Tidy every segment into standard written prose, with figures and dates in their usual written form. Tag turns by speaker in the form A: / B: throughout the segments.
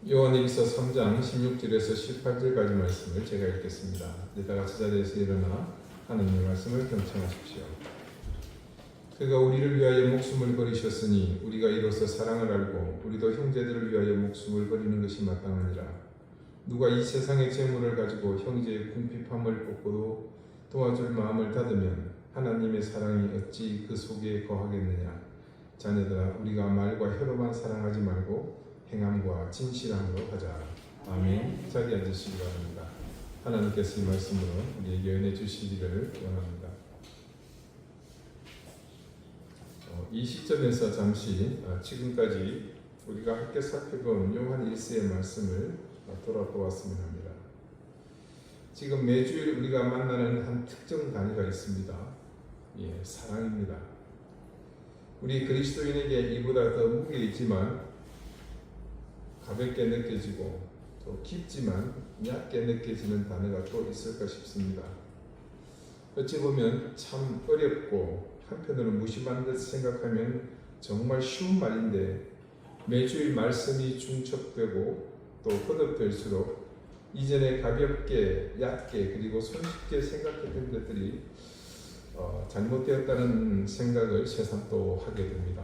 A: 요한일서 3장 16절에서 18절까지 말씀을 제가 읽겠습니다. 다 같이 자리에서 일어나 하나님의 말씀을 경청하십시오. 그가 우리를 위하여 목숨을 버리셨으니 우리가 이로써 사랑을 알고 우리도 형제들을 위하여 목숨을 버리는 것이 마땅하니라. 누가 이 세상의 재물을 가지고 형제의 궁핍함을 뽑고도 도와줄 마음을 닫으면 하나님의 사랑이 어찌 그 속에 거하겠느냐. 자녀들아, 우리가 말과 혀로만 사랑하지 말고 행함과 진실함으로 하자. 아멘. 자리에 앉으시기 바랍니다. 하나님께서 이 말씀으로 우리에게 은혜 주시기를 원합니다. 이 시점에서 잠시 지금까지 우리가 함께 살펴본 요한 1서의 말씀을 돌아보았으면 합니다. 지금 매주일 우리가 만나는 한 특정 단위가 있습니다. 사랑입니다. 우리 그리스도인에게 이보다 더 무게 있지만 가볍게 느껴지고 또 깊지만 얕게 느껴지는 단어가 또 있을까 싶습니다. 어찌 보면 참 어렵고 한편으로 무심한 듯 생각하면 정말 쉬운 말인데 매주일 말씀이 중첩되고 또 거듭될수록 이전에 가볍게 얕게 그리고 손쉽게 생각했던 것들이 잘못되었다는 생각을 새삼 또 하게 됩니다.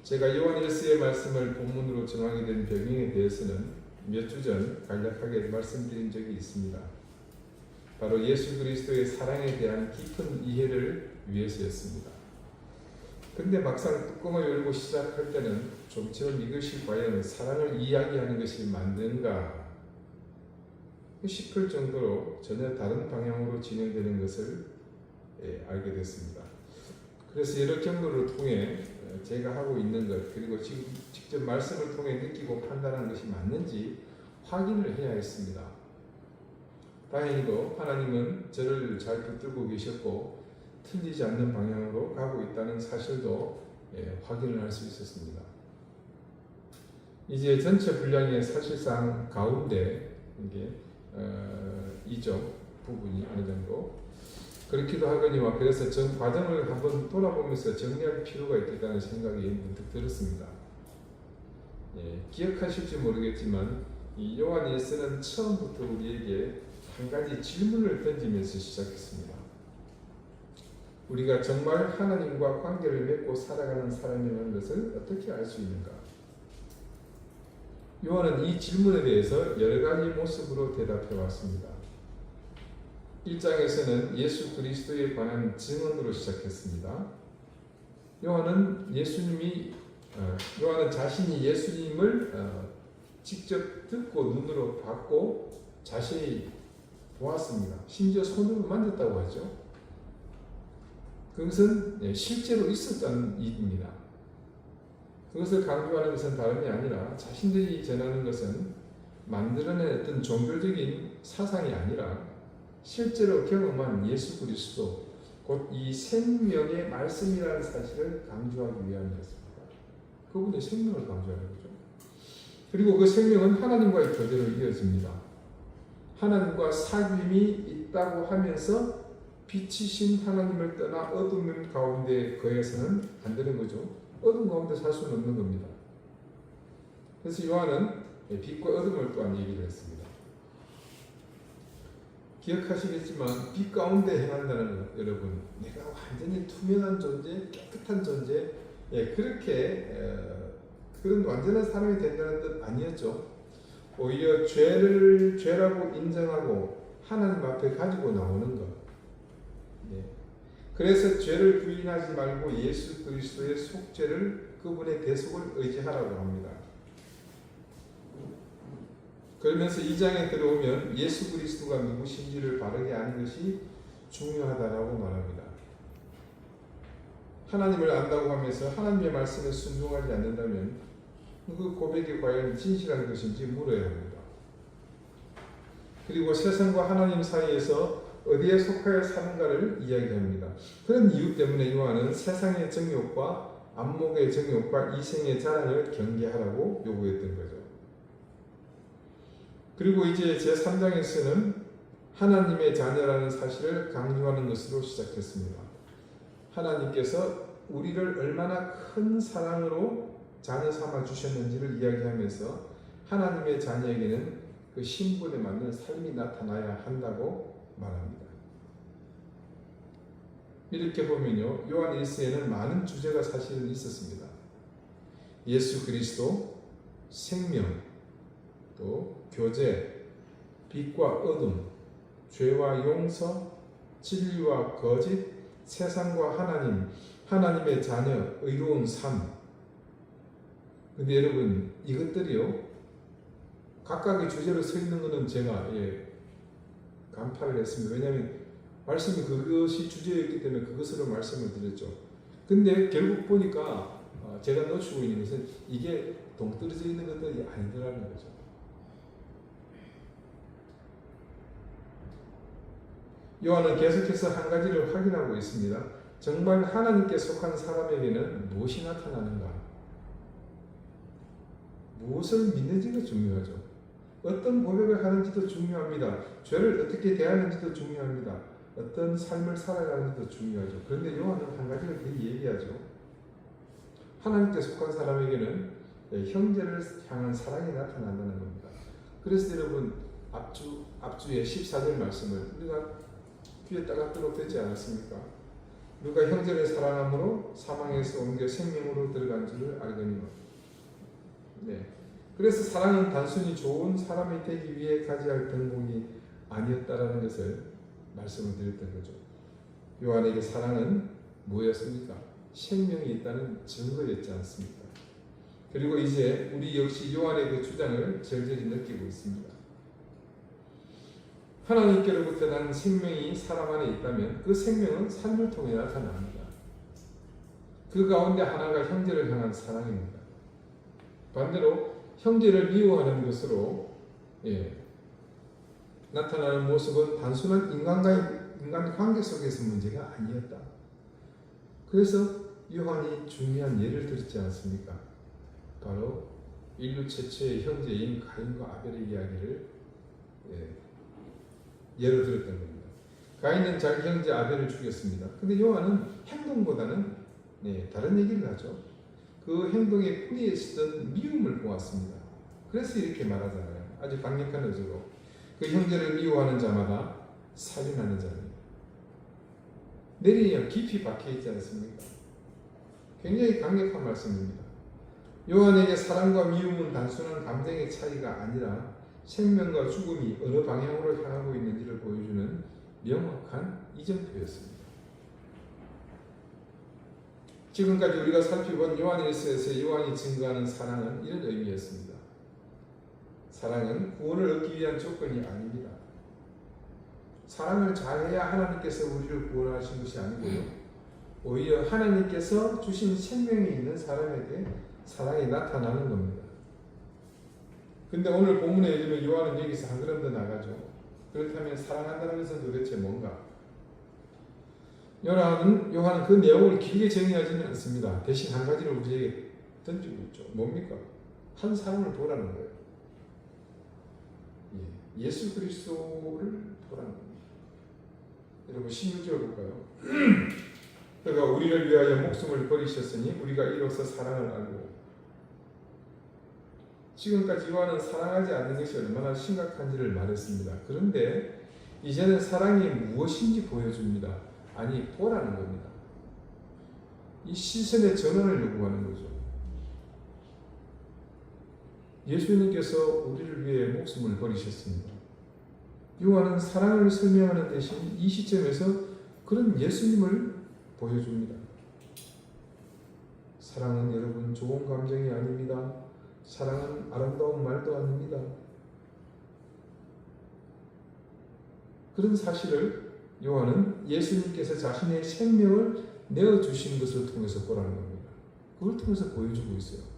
A: 제가 요한 1서의 말씀을 본문으로 정하게 된 배경에 대해서는 몇 주 전 간략하게 말씀드린 적이 있습니다. 바로 예수 그리스도의 사랑에 대한 깊은 이해를 위해서였습니다. 근데 막상 뚜껑을 열고 시작할 때는 좀처럼 이것이 과연 사랑을 이야기하는 것이 맞는가 싶을 정도로 전혀 다른 방향으로 진행되는 것을 알게 됐습니다. 그래서 여러 경로를 통해 제가 하고 있는 것 그리고 지금 직접 말씀을 통해 느끼고 판단하는 것이 맞는지 확인을 해야 했습니다. 다행히도 하나님은 저를 잘 붙들고 계셨고 틀리지 않는 방향으로 가고 있다는 사실도 확인을 할 수 있었습니다. 이제 전체 분량의 사실상 가운데 이게 이쪽 부분이 어느 정도 그렇기도 하거니와 그래서 전 과정을 한번 돌아보면서 정리할 필요가 있겠다는 생각이 문득 들었습니다. 기억하실지 모르겠지만 이 요한 1서는 처음부터 우리에게 한 가지 질문을 던지면서 시작했습니다. 우리가 정말 하나님과 관계를 맺고 살아가는 사람이라는 것을 어떻게 알 수 있는가? 요한은 이 질문에 대해서 여러 가지 모습으로 대답해 왔습니다. 1장에서는 예수 그리스도에 관한 증언으로 시작했습니다. 요한은 자신이 예수님을 직접 듣고 눈으로 봤고 자세히 보았습니다. 심지어 손으로 만졌다고 하죠. 그것은 실제로 있었다는 일입니다. 그것을 강조하는 것은 다름이 아니라 자신들이 전하는 것은 만들어낸 어떤 종교적인 사상이 아니라 실제로 경험한 예수 그리스도 곧 이 생명의 말씀이라는 사실을 강조하기 위함이었습니다. 그분의 생명을 강조하는 거죠. 그리고 그 생명은 하나님과의 교제로 이어집니다. 하나님과 사귐이 있다고 하면서 빛이신 하나님을 떠나 어둠 가운데 거해서는 안 되는 거죠. 어둠 가운데 살 수는 없는 겁니다. 그래서 요한은 빛과 어둠을 또한 얘기를 했습니다. 기억하시겠지만 빛 가운데 행한다는 것, 여러분, 내가 완전히 투명한 존재, 깨끗한 존재, 그렇게 그런 완전한 사람이 된다는 뜻 아니었죠. 오히려 죄를 죄라고 인정하고 하나님 앞에 가지고 나오는 것. 그래서 죄를 부인하지 말고 예수 그리스도의 속죄를 그분의 대속을 의지하라고 합니다. 그러면서 2장에 들어오면 예수 그리스도가 누구신지를 바르게 아는 것이 중요하다라고 말합니다. 하나님을 안다고 하면서 하나님의 말씀에 순종하지 않는다면 그 고백이 과연 진실한 것인지 물어야 합니다. 그리고 세상과 하나님 사이에서 어디에 속하여 사는가를 이야기합니다. 그런 이유 때문에 요한은 세상의 정욕과 안목의 정욕과 이생의 자랑을 경계하라고 요구했던 거죠. 그리고 이제 제3장에서는 하나님의 자녀라는 사실을 강조하는 것으로 시작했습니다. 하나님께서 우리를 얼마나 큰 사랑으로 자녀 삼아 주셨는지를 이야기하면서 하나님의 자녀에게는 그 신분에 맞는 삶이 나타나야 한다고 말합니다. 이렇게 보면요, 요한 1서에는 많은 주제가 사실은 있었습니다. 예수 그리스도, 생명, 또 교제, 빛과 어둠, 죄와 용서, 진리와 거짓, 세상과 하나님, 하나님의 자녀, 의로운 삶. 근데 여러분, 이것들이요, 각각의 주제로 서 있는 것은 제가 간파를 했습니다. 왜냐하면 말씀이 그것이 주제였기 때문에 그것으로 말씀을 드렸죠. 근데 결국 보니까 제가 놓치고 있는 것은 이게 동떨어져 있는 것들이 아니더라는 거죠. 요한은 계속해서 한 가지를 확인하고 있습니다. 정말 하나님께 속한 사람에게는 무엇이 나타나는가? 무엇을 믿는지가 중요하죠. 어떤 고백을 하는지도 중요합니다. 죄를 어떻게 대하는지도 중요합니다. 어떤 삶을 살아가는지도 중요하죠. 그런데 요한은 한 가지를 더 얘기하죠. 하나님께 속한 사람에게는 형제를 향한 사랑이 나타난다는 겁니다. 그래서 여러분 앞주에 14절 말씀을 우리가 귀에 따갑도록 되지 않았습니까? 누가 형제를 사랑함으로 사망에서 옮겨 생명으로 들어간 줄을 알거니와. 네. 그래서 사랑은 단순히 좋은 사람이 되기 위해 가져야 할 덕목이 아니었다라는 것을 말씀을 드렸던 거죠. 요한에게 사랑은 뭐였습니까? 생명이 있다는 증거였지 않습니까? 그리고 이제 우리 역시 요한의 그 주장을 절절히 느끼고 있습니다. 하나님께로부터 난 생명이 사람 안에 있다면 그 생명은 삶을 통해 나타납니다. 그 가운데 하나가 형제를 향한 사랑입니다. 반대로 형제를 미워하는 것으로 나타나는 모습은 단순한 인간 관계 속에서 문제가 아니었다. 그래서 요한이 중요한 예를 들었지 않습니까? 바로 인류 최초의 형제인 가인과 아벨의 이야기를 예로 들었던 겁니다. 가인은 자기 형제 아벨을 죽였습니다. 근데 요한은 행동보다는 다른 얘기를 하죠. 그 행동의 뿌리에 있었던 미움을 보았습니다. 그래서 이렇게 말하잖아요. 아주 강력한 어조로 그 형제를 미워하는 자마다 살인하는 자니. 내리에 깊이 박혀있지 않습니까? 굉장히 강력한 말씀입니다. 요한에게 사랑과 미움은 단순한 감정의 차이가 아니라 생명과 죽음이 어느 방향으로 향하고 있는지를 보여주는 명확한 이정표였습니다. 지금까지 우리가 살펴본 요한일서에서 요한이 증거하는 사랑은 이런 의미였습니다. 사랑은 구원을 얻기 위한 조건이 아닙니다. 사랑을 잘해야 하나님께서 우리를 구원하신 것이 아니고요. 오히려 하나님께서 주신 생명이 있는 사람에게 사랑이 나타나는 겁니다. 근데 오늘 본문에 의하면 요한은 여기서 한 걸음 더 나가죠. 그렇다면 사랑한다는 것은 도대체 뭔가? 요한은 그 내용을 길게 정의하지는 않습니다. 대신 한 가지를 우리에게 던지고 있죠. 뭡니까? 한 사람을 보라는 거예요. 예수 그리스도를 보라는 겁니다. 여러분 16절 볼까요? 그가 우리를 위하여 목숨을 버리셨으니 우리가 이로써 사랑을 알고. 지금까지 요한은 사랑하지 않는 것이 얼마나 심각한지를 말했습니다. 그런데 이제는 사랑이 무엇인지 보여줍니다. 아니 보라는 겁니다. 이 시선의 전환을 요구하는 거죠. 예수님께서 우리를 위해 목숨을 버리셨습니다. 요한은 사랑을 설명하는 대신 이 시점에서 그런 예수님을 보여줍니다. 사랑은 여러분 좋은 감정이 아닙니다. 사랑은 아름다운 말도 아닙니다. 그런 사실을 요한은 예수님께서 자신의 생명을 내어주신 것을 통해서 보라는 겁니다. 그걸 통해서 보여주고 있어요.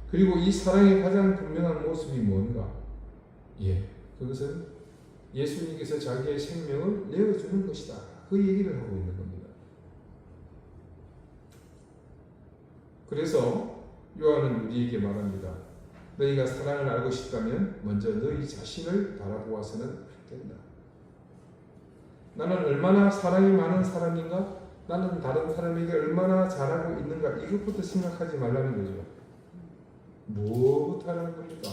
A: 그리고 이 사랑의 가장 분명한 모습이 뭔가? 그것은 예수님께서 자기의 생명을 내어주는 것이다. 그 얘기를 하고 있는 겁니다. 그래서 요한은 우리에게 말합니다. 너희가 사랑을 알고 싶다면 먼저 너희 자신을 바라보아서는 안 된다. 나는 얼마나 사랑이 많은 사람인가? 나는 다른 사람에게 얼마나 잘하고 있는가 이것부터 생각하지 말라는 거죠. 뭐부터 하라는 겁니까?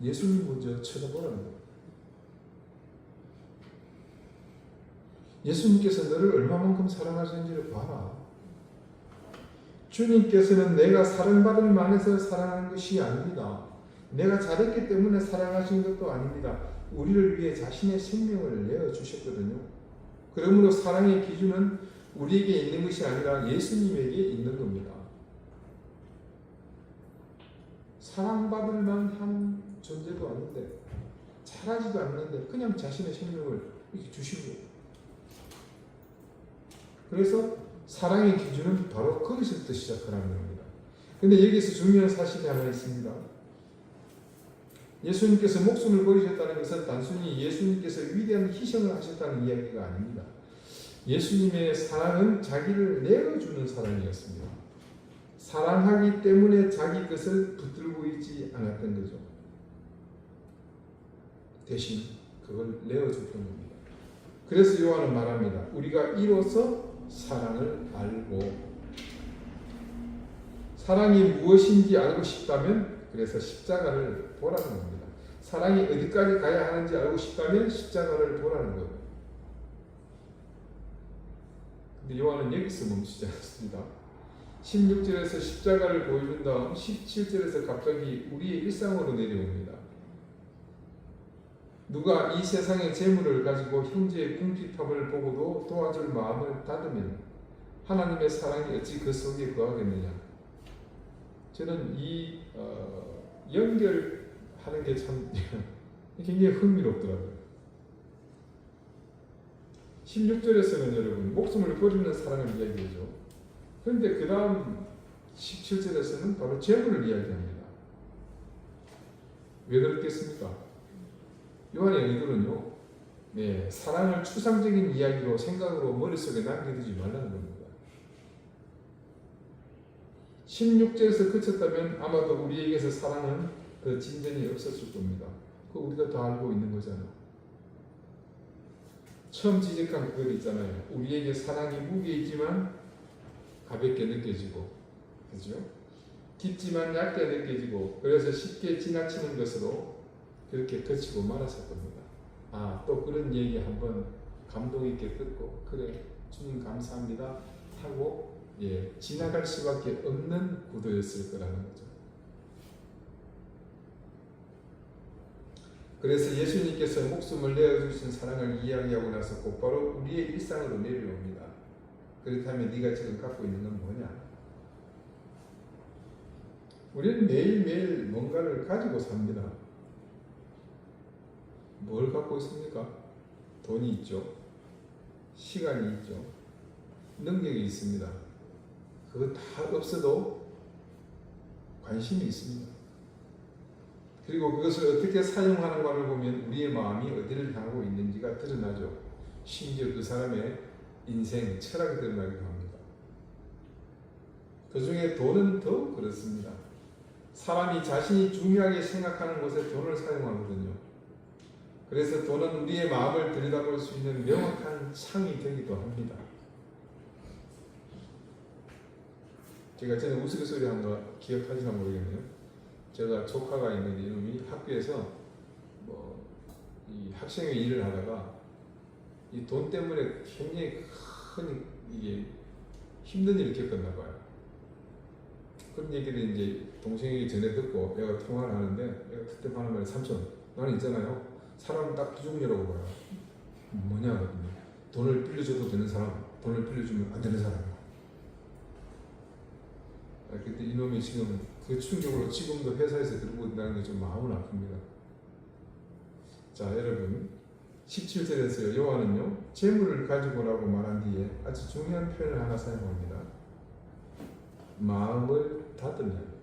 A: 예수님 먼저 쳐다보라는 거예요. 예수님께서 너를 얼마만큼 사랑하시는지를 봐라. 주님께서는 내가 사랑받을 만해서 사랑하는 것이 아닙니다. 내가 잘했기 때문에 사랑하신 것도 아닙니다. 우리를 위해 자신의 생명을 내어주셨거든요. 그러므로 사랑의 기준은 우리에게 있는 것이 아니라 예수님에게 있는 겁니다. 사랑받을 만한 존재도 아닌데 잘하지도 않는데 그냥 자신의 생명을 이렇게 주신 거예요. 그래서 사랑의 기준은 바로 거기서부터 시작하라는 겁니다. 근데 여기서 중요한 사실이 하나 있습니다. 예수님께서 목숨을 버리셨다는 것은 단순히 예수님께서 위대한 희생을 하셨다는 이야기가 아닙니다. 예수님의 사랑은 자기를 내어주는 사랑이었습니다. 사랑하기 때문에 자기 것을 붙들고 있지 않았던 거죠. 대신 그걸 내어줬던 겁니다. 그래서 요한은 말합니다. 우리가 이로써 사랑을 알고, 사랑이 무엇인지 알고 싶다면 그래서 십자가를 보라는 겁니다. 사랑이 어디까지 가야 하는지 알고 싶다면 십자가를 보라는 거예요. 근데 요한은 여기서 멈추지 않습니다. 16절에서 십자가를 보여준 다음 17절에서 갑자기 우리의 일상으로 내려옵니다. 누가 이 세상의 재물을 가지고 형제의 궁핍함을 보고도 도와줄 마음을 닫으면 하나님의 사랑이 어찌 그 속에 거하겠느냐. 저는 이 연결하는 게 참 굉장히 흥미롭더라고요. 16절에서는 여러분 목숨을 버리는 사랑을 이야기하죠. 그런데 그 다음 17절에서는 바로 재물을 이야기합니다. 왜 그렇겠습니까? 요한의 의도는요, 사랑을 추상적인 이야기로 생각으로 머릿속에 남겨두지 말라는 겁니다. 16절에서 그쳤다면 아마도 우리에게서 사랑은 더 진전이 없었을 겁니다. 그거 우리가 다 알고 있는 거잖아요. 처음 지적한 그것 있잖아요. 우리에게 사랑이 무게이지만 가볍게 느껴지고, 그죠? 깊지만 얇게 느껴지고, 그래서 쉽게 지나치는 것으로 그렇게 거치고 말았을 겁니다. 또 그런 얘기 한번 감동 있게 듣고, 그래, 주님 감사합니다 하고 지나갈 수밖에 없는 구도였을 거라는 거죠. 그래서 예수님께서 목숨을 내어주신 사랑을 이야기하고 나서 곧바로 우리의 일상으로 내려옵니다. 그렇다면 네가 지금 갖고 있는 건 뭐냐? 우리는 매일매일 뭔가를 가지고 삽니다. 뭘 갖고 있습니까? 돈이 있죠. 시간이 있죠. 능력이 있습니다. 그거 다 없어도 관심이 있습니다. 그리고 그것을 어떻게 사용하는가를 보면 우리의 마음이 어디를 향하고 있는지가 드러나죠. 심지어 그 사람의 인생, 철학이 드러나기도 합니다. 그 중에 돈은 더욱 그렇습니다. 사람이 자신이 중요하게 생각하는 곳에 돈을 사용하거든요. 그래서 돈은 우리의 마음을 들여다볼 수 있는 명확한 창이 되기도 합니다. 제가 전에 우스갯소리 한 거 기억하시나 모르겠네요. 제가 조카가 있는데 이놈이 학교에서 이 학생회 일을 하다가 이 돈 때문에 굉장히 큰 이게 힘든 일을 겪었나 봐요. 그런 얘기를 이제 동생에게 전해 듣고 내가 통화를 하는데 내가 그때 하는 말이 삼촌, 나는 있잖아요. 사람 딱 두 종류라고 봐요. 뭐냐 하거든요. 돈을 빌려줘도 되는 사람, 돈을 빌려주면 안 되는 사람. 그때 이놈이 지금 그 충격으로 지금도 회사에서 들고 있다는 게 좀 마음은 아픕니다. 자, 여러분 17절에서 요한은요 재물을 가지고라고 말한 뒤에 아주 중요한 표현을 하나 사용합니다. 마음을 닫으면.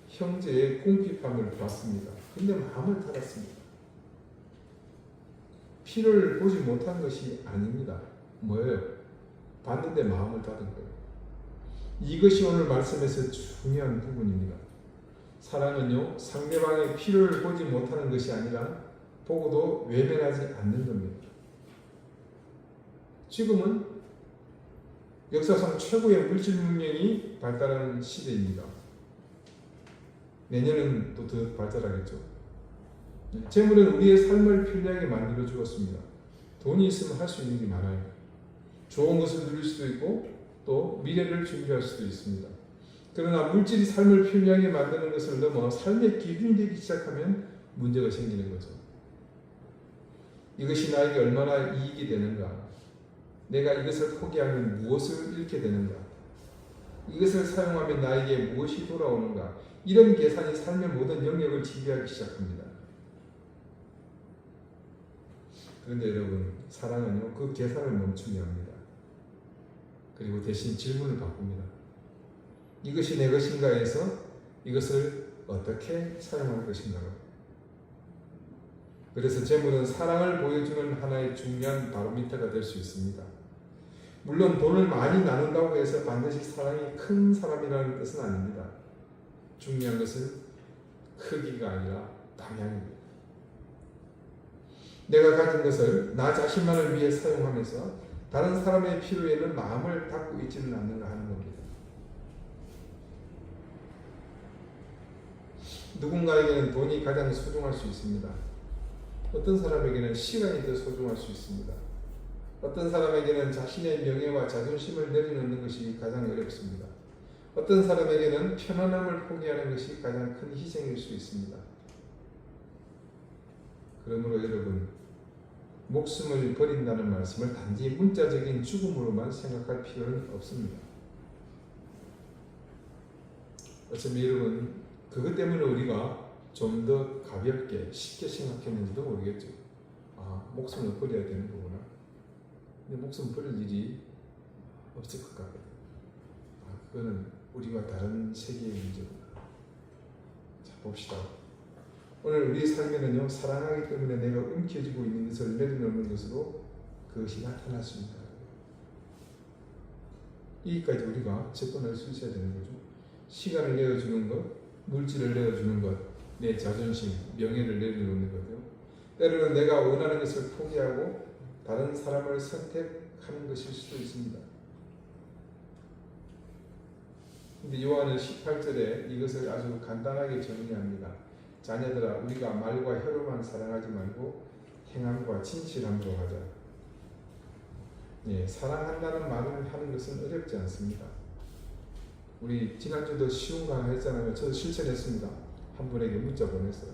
A: 형제의 궁핍함을 봤습니다. 근데 마음을 닫았습니다. 피를 보지 못한 것이 아닙니다. 뭐예요? 봤는데 마음을 닫은 거예요. 이것이 오늘 말씀에서 중요한 부분입니다. 사랑은요 상대방의 피를 보지 못하는 것이 아니라 보고도 외면하지 않는 겁니다. 지금은 역사상 최고의 물질 문명이 발달한 시대입니다. 내년은 또 더 발달하겠죠. 재물은 우리의 삶을 편리하게 만들어 주었습니다. 돈이 있으면 할 수 있는 게 많아요. 좋은 것을 누릴 수도 있고 또 미래를 준비할 수도 있습니다. 그러나 물질이 삶을 편리하게 만드는 것을 넘어 삶의 기준이 되기 시작하면 문제가 생기는 거죠. 이것이 나에게 얼마나 이익이 되는가? 내가 이것을 포기하면 무엇을 잃게 되는가? 이것을 사용하면 나에게 무엇이 돌아오는가? 이런 계산이 삶의 모든 영역을 지배하기 시작합니다. 그런데 여러분, 사랑은요, 그 계산을 멈추게 합니다. 그리고 대신 질문을 바꿉니다. 이것이 내 것인가 해서 이것을 어떻게 사용할 것인가로. 그래서 재물은 사랑을 보여주는 하나의 중요한 바로미터가 될 수 있습니다. 물론 돈을 많이 나눈다고 해서 반드시 사랑이 큰 사람이라는 뜻은 아닙니다. 중요한 것은 크기가 아니라 방향입니다. 내가 가진 것을 나 자신만을 위해 사용하면서 다른 사람의 필요에는 마음을 닫고 있지는 않는가 하는 겁니다. 누군가에게는 돈이 가장 소중할 수 있습니다. 어떤 사람에게는 시간이 더 소중할 수 있습니다. 어떤 사람에게는 자신의 명예와 자존심을 내려놓는 것이 가장 어렵습니다. 어떤 사람에게는 편안함을 포기하는 것이 가장 큰 희생일 수 있습니다. 그러므로 여러분, 목숨을 버린다는 말씀을 단지 문자적인 죽음으로만 생각할 필요는 없습니다. 어쩌면 여러분, 그것 때문에 우리가 좀 더 가볍게 쉽게 생각했는지도 모르겠죠. 아, 목숨을 버려야 되는 거구나. 근데 목숨 버릴 일이 없을 것 같아요. 아, 그거는 우리와 다른 세계의 문제구나. 자, 봅시다. 오늘 우리 삶에는요, 사랑하기 때문에 내가 움켜쥐고 있는 것을 내려놓는 것으로 그것이 나타났습니다. 여기까지 우리가 접근할 수 있어야 되는 거죠. 시간을 내어주는 것, 물질을 내어주는 것, 내 자존심, 명예를 내려놓는 거죠. 때로는 내가 원하는 것을 포기하고 다른 사람을 선택하는 것일 수도 있습니다. 근데 요한은 18절에 이것을 아주 간단하게 정리합니다. 자녀들아, 우리가 말과 혀로만 사랑하지 말고 행함과 진실함으로 하자. 예, 사랑한다는 말을 하는 것은 어렵지 않습니다. 우리 지난주도 쉬운 거 하나 했잖아요. 저도 실천했습니다. 한 분에게 문자 보냈어요.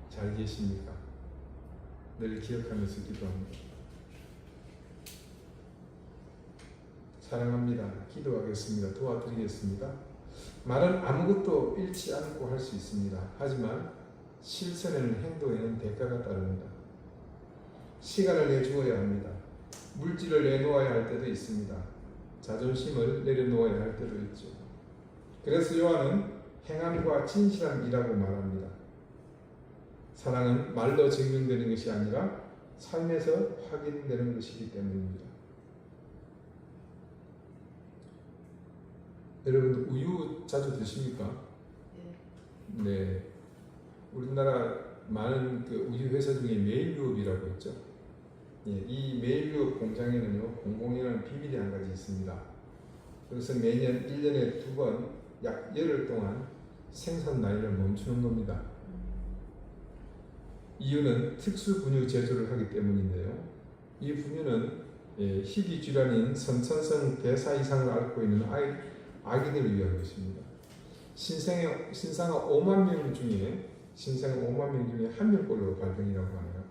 A: 잘 계십니까? 늘 기억하면서 기도합니다. 사랑합니다. 기도하겠습니다. 도와드리겠습니다. 말은 아무것도 잃지 않고 할 수 있습니다. 하지만 실천에는 행동에는 대가가 따릅니다. 시간을 내주어야 합니다. 물질을 내놓아야 할 때도 있습니다. 자존심을 내려놓아야 할 때도 있죠. 그래서 요한은 행함과 진실함이라고 말합니다. 사랑은 말로 증명되는 것이 아니라 삶에서 확인되는 것이기 때문입니다. 여러분, 우유 자주 드십니까? 네. 우리나라 많은 그 우유 회사 중에 메일유업이라고 있죠. 예, 이 메일유업 공장에는요, 공공이라는 비밀이 한 가지 있습니다. 그래서 매년 1년에 2번 약 열흘 동안 생산 라인을 멈추는 겁니다. 이유는 특수 분유 제조를 하기 때문인데요. 이 분유는 희귀 질환인 선천성 대사 이상을 앓고 있는 아기들을 위한 것입니다. 신생아 5만 명 중에 1명꼴로 발병이라고 하네요.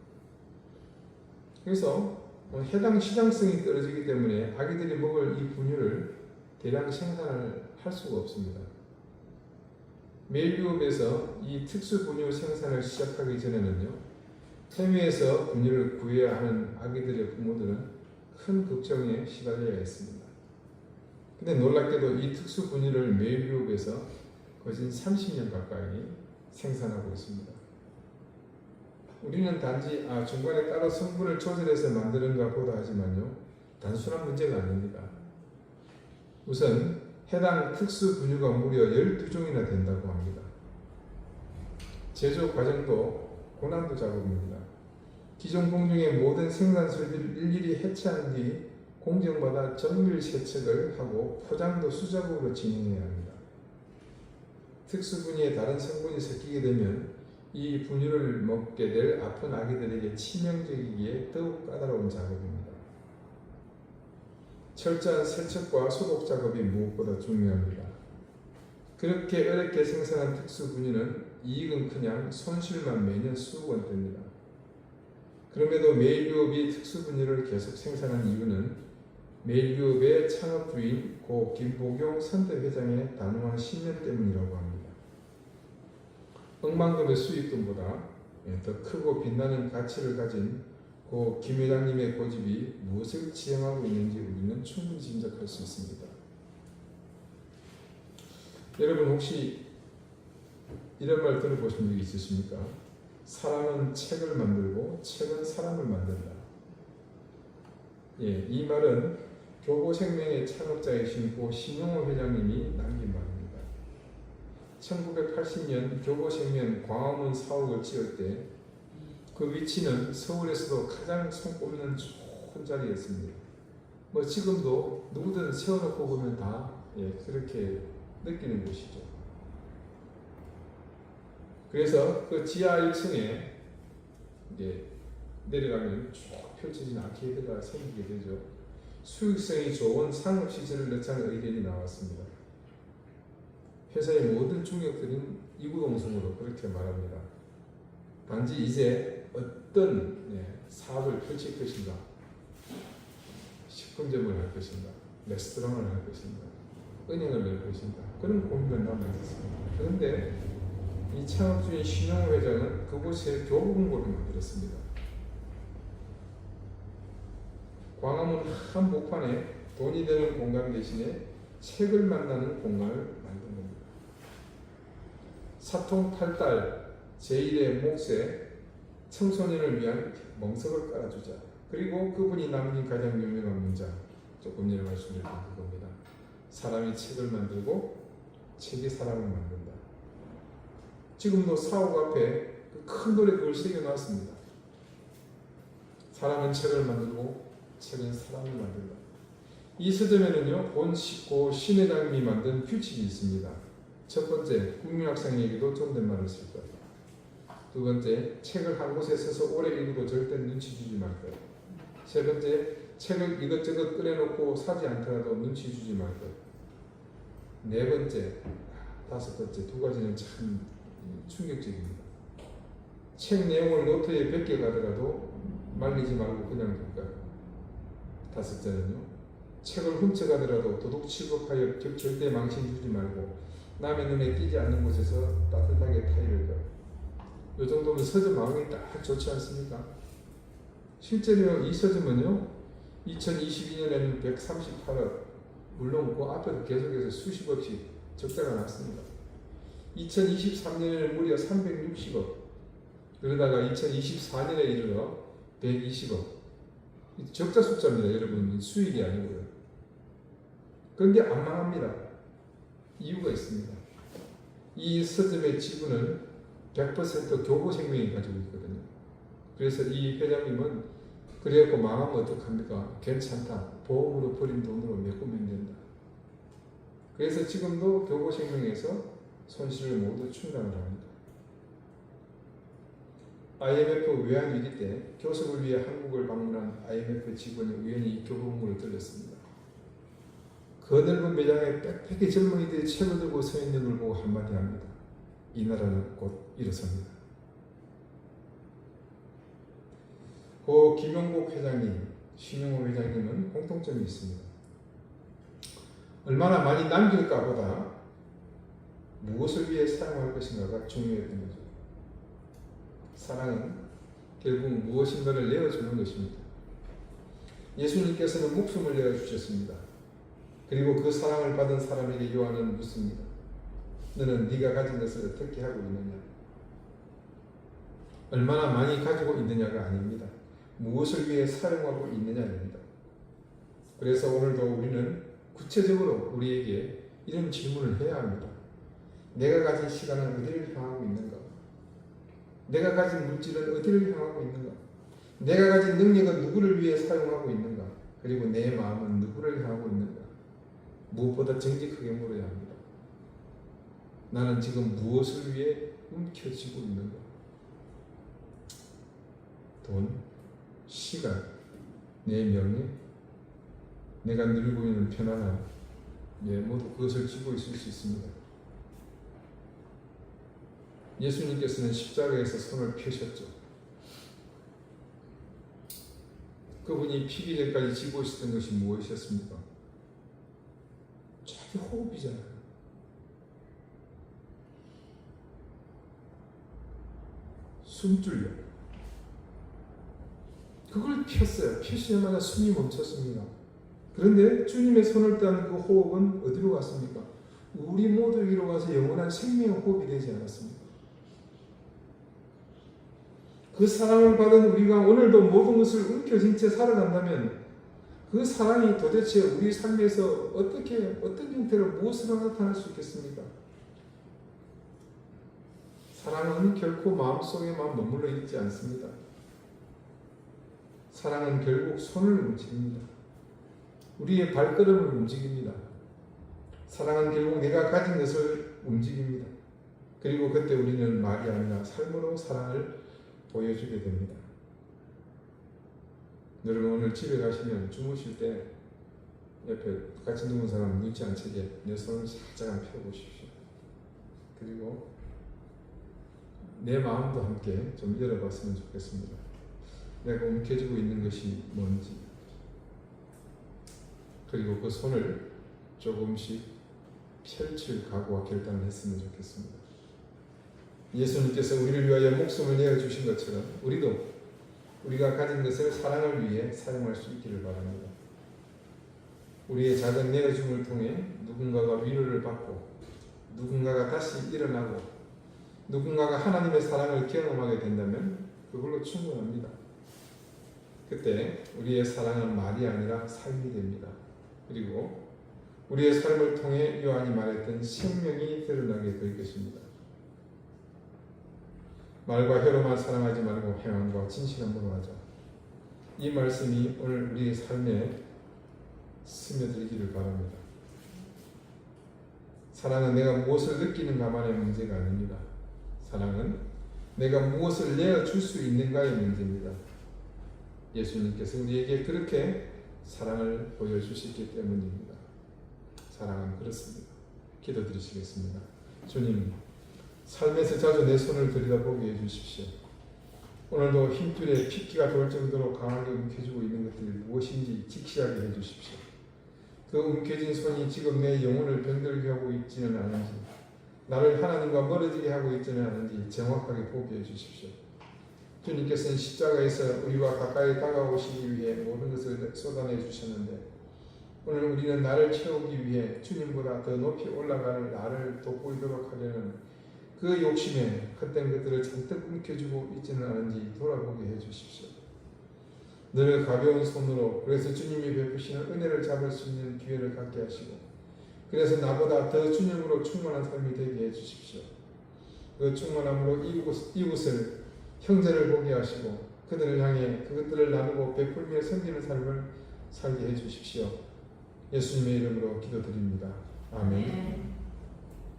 A: 그래서 해당 시장성이 떨어지기 때문에 아기들이 먹을 이 분유를 대량 생산을 할 수가 없습니다. 메일유업에서 이 특수 분유 생산을 시작하기 전에는요, 해외에서 분유를 구해야 하는 아기들의 부모들은 큰 걱정에 시달려야 했습니다. 근데 놀랍게도 이 특수 분유를 메일유업에서 거진 30년 가까이 생산하고 있습니다. 우리는 단지 중간에 따로 성분을 조절해서 만드는가 보다 하지만요, 단순한 문제가 아닙니다. 우선 해당 특수 분유가 무려 12종이나 된다고 합니다. 제조 과정도 고난도 작업입니다. 기존 공중의 모든 생산소들을 일일이 해체한 뒤 공정받아 정밀 세척을 하고 포장도 수작업으로 진행해야 합니다. 특수분유에 다른 성분이 섞이게 되면 이 분유를 먹게 될 아픈 아기들에게 치명적이기에 더욱 까다로운 작업입니다. 철저한 세척과 소독 작업이 무엇보다 중요합니다. 그렇게 어렵게 생산한 특수분유는 이익은커녕 손실만 매년 수억 원대입니다. 그럼에도 매일유업이 특수분유를 계속 생산한 이유는 매일유업의 창업주인 고 김보경 선대회장의 단호한 신념 때문이라고 합니다. 억만금의 수익금보다 더 크고 빛나는 가치를 가진 고 김 회장님의 고집이 무엇을 지향하고 있는지 우리는 충분히 짐작할 수 있습니다. 여러분 혹시 이런 말 들어보신 적 있으십니까? 사람은 책을 만들고 책은 사람을 만든다. 이 말은 교보생명의 창업자이신 고 신용호 회장님이 남긴 말입니다. 1980년 교보생명 광화문 사옥을 지을 때 그 위치는 서울에서도 가장 손꼽는 좋은 자리였습니다. 지금도 누구든 세워놓고 보면 다 그렇게 느끼는 곳이죠. 그래서 그 지하 1층에 내려가면 쭉 펼쳐진 아케이드가 생기게 되죠. 수익성이 좋은 상업시설을 넣자는 의견이 나왔습니다. 회사의 모든 중역들은 이구동성으로 그렇게 말합니다. 단지 이제 어떤 사업을 펼칠 것인가, 식품점을 할 것인가, 레스토랑을 할 것인가, 은행을 낼 것인가, 그런 고민만 남아있습니다. 그런데 이 창업주인 신용호 회장은 그곳에 교보문고를 만들었습니다. 광화문 한복판에 돈이 되는 공간 대신에 책을 만나는 공간을 만든 겁니다. 사통팔달 제1의 몫에 청소년을 위한 멍석을 깔아주자. 그리고 그분이 남긴 가장 유명한 문장, 조금 전에 말씀드렸던 그겁니다. 사람이 책을 만들고 책이 사람을 만든다. 지금도 사옥 앞에 그 큰 돌에 그걸 새겨놨습니다. 사람은 책을 만들고 책은 사람을 만든다. 이 서점에는요, 고 신회장님이 만든 규칙이 있습니다. 첫 번째, 국민학생에게도 존댓말을 쓸 거예요. 두 번째, 책을 한 곳에 서서 오래 읽어도 절대 눈치 주지 말 거예요. 세 번째, 책을 이것저것 꺼내놓고 사지 않더라도 눈치 주지 말 거예요. 네 번째, 다섯 번째, 두 가지는 참 충격적입니다. 책 내용을 노트에 베껴가더라도 말리지 말고 그냥 둘 거예요. 다섯째는요, 책을 훔쳐가더라도 도둑 취급하여 절대 망신 주지 말고 남의 눈에 띄지 않는 곳에서 따뜻하게 타이를 거. 이 정도면 서점 마음이 딱 좋지 않습니까? 실제로 이 서점은요, 2022년에는 138억, 물론 그 앞에도 계속해서 수십억씩 적자가 났습니다. 2023년에는 무려 360억, 그러다가 2024년에 이르러 120억. 적자 숫자입니다, 여러분. 수익이 아니고요. 그런데 안 망합니다. 이유가 있습니다. 이 서점의 지분을 100% 교보생명이 가지고 있거든요. 그래서 이 회장님은 그래갖고 망하면 어떡합니까? 괜찮다. 보험으로 벌인 돈으로 메꾸면 된다. 그래서 지금도 교보생명에서 손실을 모두 충당을 합니다. IMF 외환위기 때 교섭을 위해 한국을 방문한 IMF 직원이 우연히 교보문고를 들렸습니다. 그 넓은 매장에 빽빽히 젊은이들이 책을 들고 서 있는 걸 보고 한마디 합니다. 이 나라는 곧 일어섭니다. 고 김용국 회장님, 신용호 회장님은 공통점이 있습니다. 얼마나 많이 남길까 보다 무엇을 위해 사용할 것인가가 중요했던 거죠. 사랑은 결국 무엇인가를 내어주는 것입니다. 예수님께서는 목숨을 내어주셨습니다. 그리고 그 사랑을 받은 사람에게 요한은 묻습니다. 너는 네가 가진 것을 어떻게 하고 있느냐? 얼마나 많이 가지고 있느냐가 아닙니다. 무엇을 위해 사용하고 있느냐입니다. 그래서 오늘도 우리는 구체적으로 우리에게 이런 질문을 해야 합니다. 내가 가진 시간은 어디를 향하고 있는가? 내가 가진 물질은 어디를 향하고 있는가? 내가 가진 능력은 누구를 위해 사용하고 있는가? 그리고 내 마음은 누구를 향하고 있는가? 무엇보다 정직하게 물어야 합니다. 나는 지금 무엇을 위해 움켜쥐고 있는가? 돈, 시간, 내 명예, 내가 누리고 있는 편안함, 모두 그것을 쥐고 있을 수 있습니다. 예수님께서는 십자가에서 손을 펴셨죠. 그분이 피기 전까지 쥐고 있었던 것이 무엇이었습니까? 자기 호흡이잖아요. 숨줄요. 그걸 폈어요. 펴시자마자 숨이 멈췄습니다. 그런데 주님의 손을 딴 그 호흡은 어디로 갔습니까? 우리 모두에게로 가서 영원한 생명의 호흡이 되지 않았습니까? 그 사랑을 받은 우리가 오늘도 모든 것을 움켜쥔 채 살아간다면 그 사랑이 도대체 우리 삶에서 어떤 형태로 무엇으로 나타날 수 있겠습니까? 사랑은 결코 마음속에만 머물러 있지 않습니다. 사랑은 결국 손을 움직입니다. 우리의 발걸음을 움직입니다. 사랑은 결국 내가 가진 것을 움직입니다. 그리고 그때 우리는 말이 아니라 삶으로 사랑을 보여주게 됩니다. 여러분 오늘 집에 가시면 주무실 때 옆에 같이 누운 사람 눈치 안 채게 내 손을 살짝 펴보십시오. 그리고 내 마음도 함께 좀 열어봤으면 좋겠습니다. 내가 움켜쥐고 있는 것이 뭔지, 그리고 그 손을 조금씩 펼칠 각오와 결단을 했으면 좋겠습니다. 예수님께서 우리를 위하여 목숨을 내어주신 것처럼 우리도 우리가 가진 것을 사랑을 위해 사용할 수 있기를 바랍니다. 우리의 작은 내어줌을 통해 누군가가 위로를 받고 누군가가 다시 일어나고 누군가가 하나님의 사랑을 경험하게 된다면 그걸로 충분합니다. 그때 우리의 사랑은 말이 아니라 삶이 됩니다. 그리고 우리의 삶을 통해 요한이 말했던 생명이 드러나게 될 것입니다. 말과 혀로만 사랑하지 말고 행함과 진실함으로 하자. 이 말씀이 오늘 우리의 삶에 스며들기를 바랍니다. 사랑은 내가 무엇을 느끼는가만의 문제가 아닙니다. 사랑은 내가 무엇을 내어줄 수 있는가의 문제입니다. 예수님께서 우리에게 그렇게 사랑을 보여주셨기 때문입니다. 사랑은 그렇습니다. 기도드리시겠습니다. 주님, 삶에서 자주 내 손을 들여다보게 해주십시오. 오늘도 힘줄에 핏기가 돌 정도로 강하게 움켜쥐고 있는 것들이 무엇인지 직시하게 해주십시오. 그 움켜쥔 손이 지금 내 영혼을 병들게 하고 있지는 않은지, 나를 하나님과 멀어지게 하고 있지는 않은지 정확하게 보게 해주십시오. 주님께서는 십자가에서 우리와 가까이 다가오시기 위해 모든 것을 쏟아내 주셨는데 오늘 우리는 나를 채우기 위해 주님보다 더 높이 올라가는 나를 돋보이도록 하려는 그 욕심에 헛된 것들을 잔뜩 움켜쥐고 있지는 않은지 돌아보게 해주십시오. 늘 가벼운 손으로 그래서 주님이 베푸시는 은혜를 잡을 수 있는 기회를 갖게 하시고 그래서 나보다 더 주님으로 충만한 삶이 되게 해주십시오. 그 충만함으로 이웃을 형제를 보게 하시고 그들을 향해 그것들을 나누고 베풀며 섬기는 삶을 살게 해주십시오. 예수님의 이름으로 기도드립니다. 아멘.